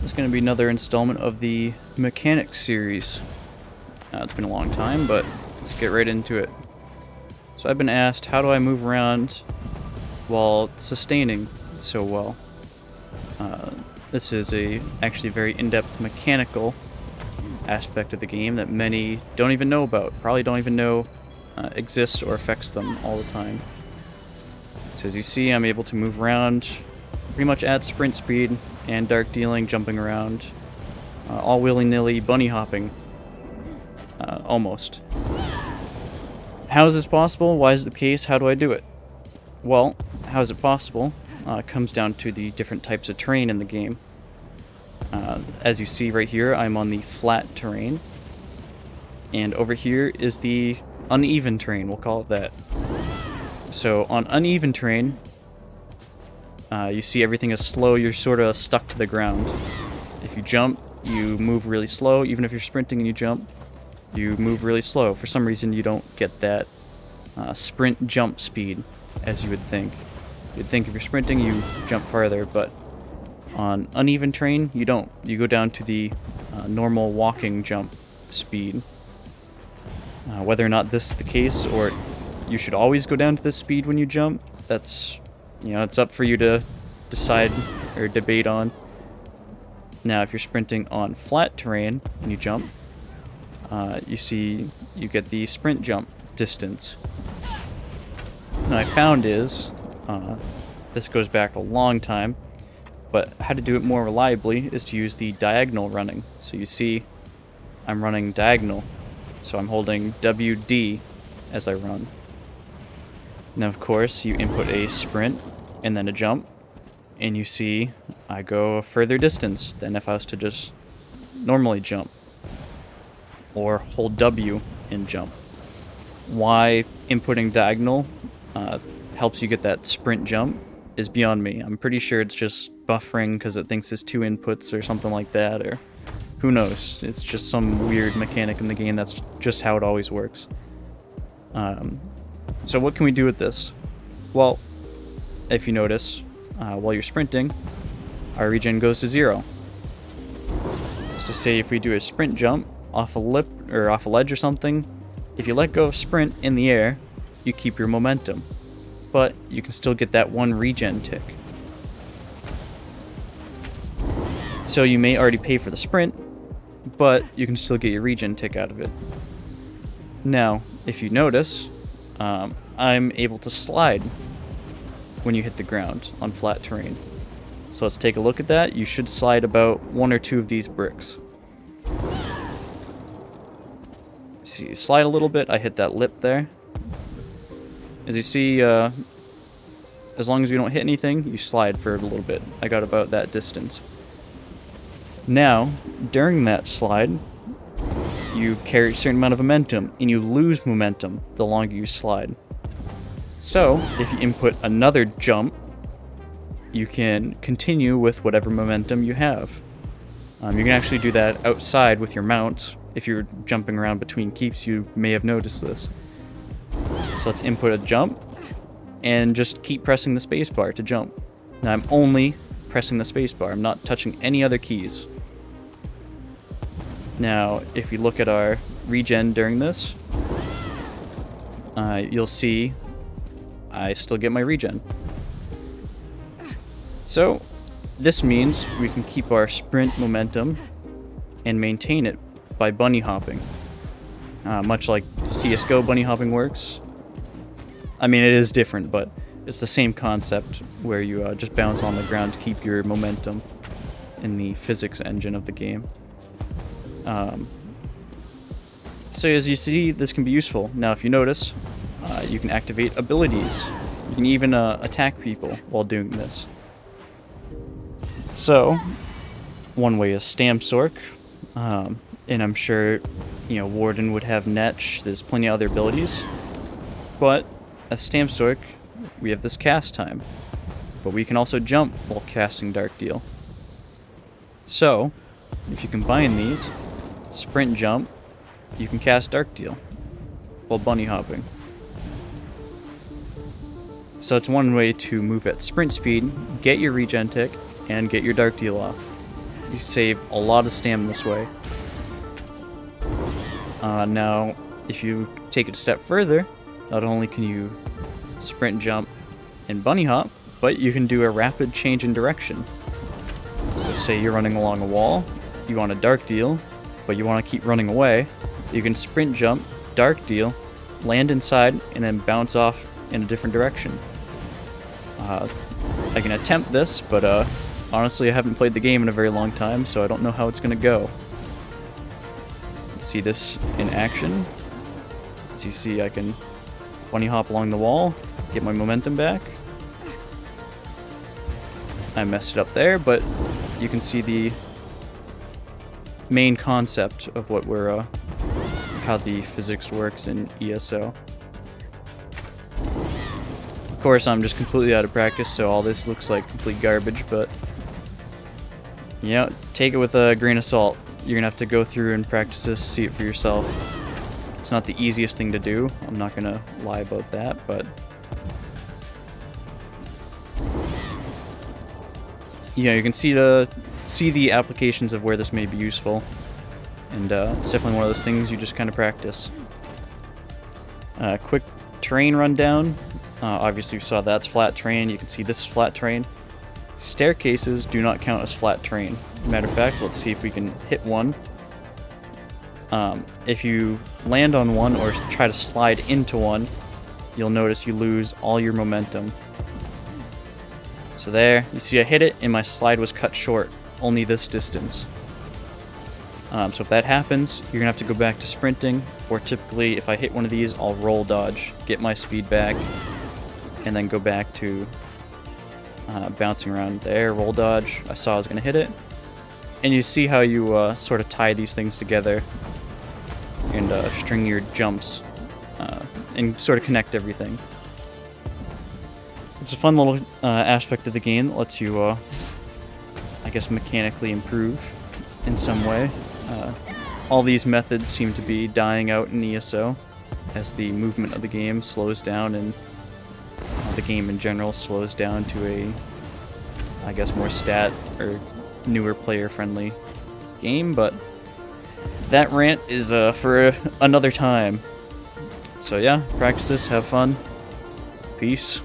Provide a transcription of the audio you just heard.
This is going to be another installment of the mechanics series. It's been a long time, but let's get right into it. So I've been asked, how do I move around while sustaining so well? This is actually very in-depth mechanical aspect of the game that many don't even know about, probably don't even know exists or affects them all the time. So as you see, I'm able to move around pretty much at sprint speed and dark dealing, jumping around, all willy-nilly, bunny hopping, almost. How is this possible? Why is it the case? How do I do it? Well, how is it possible? It comes down to the different types of terrain in the game. As you see right here, I'm on the flat terrain, and over here is the uneven terrain, we'll call it that. So on uneven terrain, you see everything is slow, you're sort of stuck to the ground. If you jump, you move really slow. Even if you're sprinting and you jump, you move really slow. For some reason, you don't get that sprint jump speed as you would think. You'd think if you're sprinting, you jump farther, but on uneven terrain, you don't. You go down to the normal walking jump speed. Whether or not this is the case, or you should always go down to this speed when you jump, that's, it's up for you to decide or debate on. Now, if you're sprinting on flat terrain and you jump, you get the sprint jump distance. What I found is, this goes back a long time, but how to do it more reliably is to use the diagonal running. So you see, I'm running diagonal, so I'm holding WD as I run. Now, of course, you input a sprint and then a jump, and you see I go a further distance than if I was to just normally jump, or hold W and jump. Why inputting diagonal helps you get that sprint jump is beyond me. I'm pretty sure it's just buffering because it thinks it's 2 inputs or something like that, or who knows. It's just some weird mechanic in the game. That's just how it always works. So what can we do with this? Well, if you notice, while you're sprinting, our regen goes to 0. So say if we do a sprint jump off a lip or off a ledge or something, if you let go of sprint in the air, you keep your momentum, but you can still get that 1 regen tick. So you may already pay for the sprint, but you can still get your regen tick out of it. Now, if you notice, I'm able to slide when you hit the ground on flat terrain. So let's take a look at that. You should slide about 1 or 2 of these bricks. See, you slide a little bit, I hit that lip there. As you see, as long as you don't hit anything, you slide for a little bit. I got about that distance. Now, during that slide, you carry a certain amount of momentum, and you lose momentum the longer you slide. So, if you input another jump, you can continue with whatever momentum you have. You can actually do that outside with your mount. If you're jumping around between keeps, you may have noticed this. So let's input a jump, and just keep pressing the spacebar to jump. Now I'm only pressing the spacebar, I'm not touching any other keys. Now, if you look at our regen during this, you'll see I still get my regen. So, this means we can keep our sprint momentum and maintain it by bunny hopping. Much like CSGO bunny hopping works. I mean, it is different, but it's the same concept where you just bounce on the ground to keep your momentum in the physics engine of the game. So as you see, this can be useful. Now, if you notice, you can activate abilities. You can even attack people while doing this. So, one way is Stamsork, and I'm sure, Warden would have Netch. There's plenty of other abilities, but as Stamsork, we have this cast time, but we can also jump while casting Dark Deal. So, if you combine these, sprint jump, you can cast Dark Deal while bunny hopping. So it's one way to move at sprint speed, get your regen tick, and get your Dark Deal off. You save a lot of stamina this way. Now, if you take it a step further, not only can you sprint, jump, and bunny hop, but you can do a rapid change in direction. So say you're running along a wall, you want a dark deal, but you want to keep running away, you can sprint jump, dark deal, land inside, and then bounce off in a different direction. I can attempt this, but honestly I haven't played the game in a very long time, so I don't know how it's going to go. Let's see this in action. As you see, I can bunny hop along the wall, get my momentum back. I messed it up there, but you can see the main concept of what we're how the physics works in ESO. Of course, I'm just completely out of practice, so all this looks like complete garbage, but you know, take it with a grain of salt. You're gonna have to go through and practice this, see it for yourself. It's not the easiest thing to do, I'm not gonna lie about that, but yeah, you can see the applications of where this may be useful, and it's definitely one of those things you just kind of practice. Quick terrain rundown. Obviously you saw that's flat terrain, you can see this is flat terrain. Staircases do not count as flat terrain. Matter of fact, let's see if we can hit one. If you land on one or try to slide into one, you'll notice you lose all your momentum. So there, you see I hit it and my slide was cut short, only this distance. So if that happens, you're gonna have to go back to sprinting, or typically if I hit one of these, I'll roll dodge, get my speed back, and then go back to bouncing around there, roll dodge. I saw I was gonna hit it. And you see how you sort of tie these things together and string your jumps and sort of connect everything. It's a fun little aspect of the game that lets you, I guess, mechanically improve in some way. All these methods seem to be dying out in ESO as the movement of the game slows down and the game in general slows down to a, I guess, more stat or newer player-friendly game, but that rant is for another time. So yeah, practice this, have fun, peace.